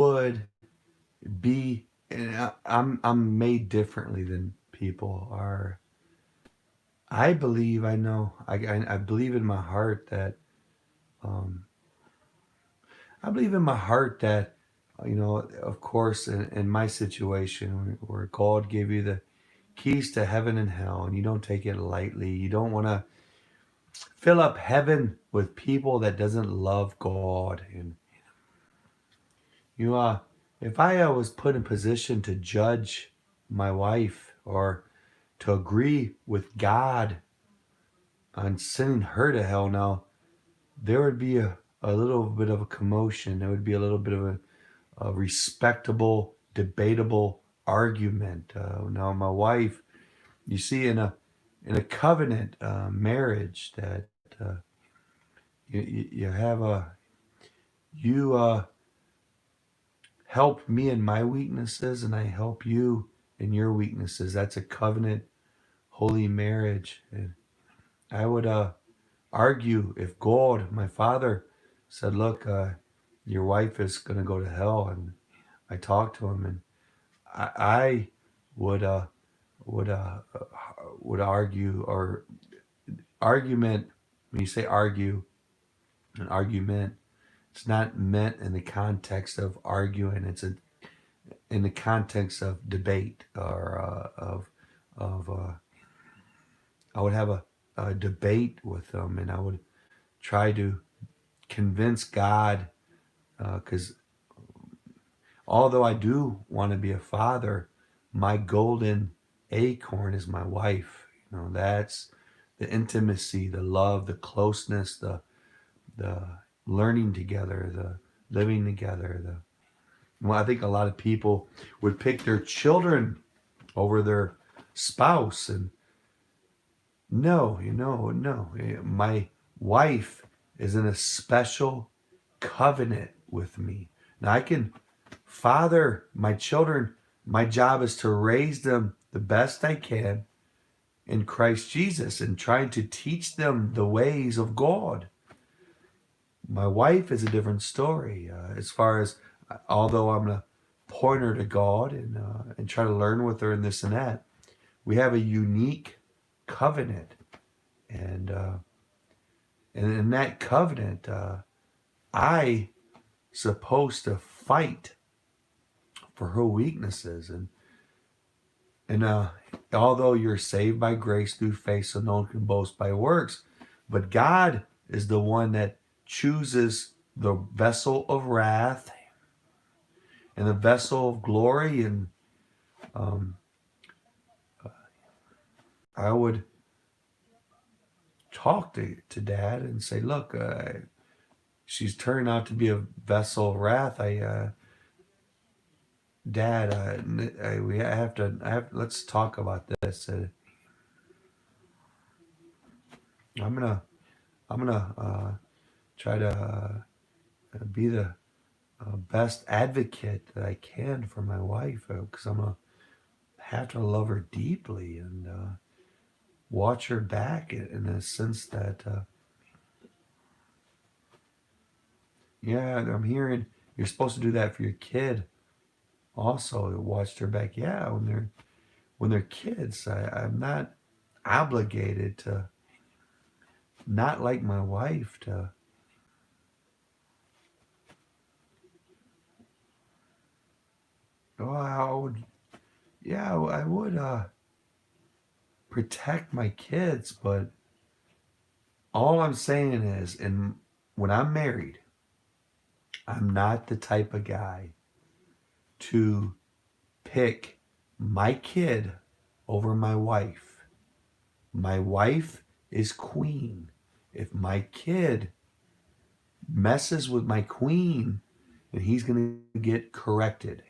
would be, and I'm made differently than people are. I believe, I know, I believe in my heart that, um, I believe in my heart that, of course, in my situation where God gave you the keys to heaven and hell, and you don't take it lightly. You don't want to fill up heaven with people that doesn't love God. And you, if I was put in position to judge my wife or to agree with God on sending her to hell now, there would be a little bit of a commotion. There would be a little bit of a respectable, debatable argument. Now, my wife, you see, in a covenant marriage, that you have you help me in my weaknesses, and I help you in your weaknesses. That's a covenant, holy marriage. And I would argue if God, my father, said, "Look, your wife is going to go to hell," and I talked to him, and I would would uh, would argue, or argument. When you say argue, an argument, it's not meant in the context of arguing. It's in the context of debate, or of I would have a debate with them, and I would try to convince God, because although I do want to be a father, my golden acorn is my wife. That's the intimacy, the love, the closeness, the learning together, the living together. Well, I think a lot of people would pick their children over their spouse, and no, no. My wife is in a special covenant with me. Now I can father my children. My job is to raise them the best I can in Christ Jesus and trying to teach them the ways of God. My wife is a different story, as far as, although I'm going to point her to God and try to learn with her and this and that, we have a unique covenant. And in that covenant, I supposed to fight for her weaknesses. And although you're saved by grace through faith, so no one can boast by works, but God is the one that chooses the vessel of wrath and the vessel of glory. And um, I would talk to Dad and say, "Look, she's turned out to be a vessel of wrath. Dad, we have to. Let's talk about this. I'm gonna, try to be the best advocate that I can for my wife, because I'm gonna have to love her deeply and watch her back in a sense that, yeah, I'm hearing you're supposed to do that for your kid also. Watch their back. Yeah, when they're kids, I'm not obligated to not like my wife to. Oh, I would, yeah, I would protect my kids, but all I'm saying is, and when I'm married, I'm not the type of guy to pick my kid over my wife. My wife is queen. If my kid messes with my queen, then he's going to get corrected.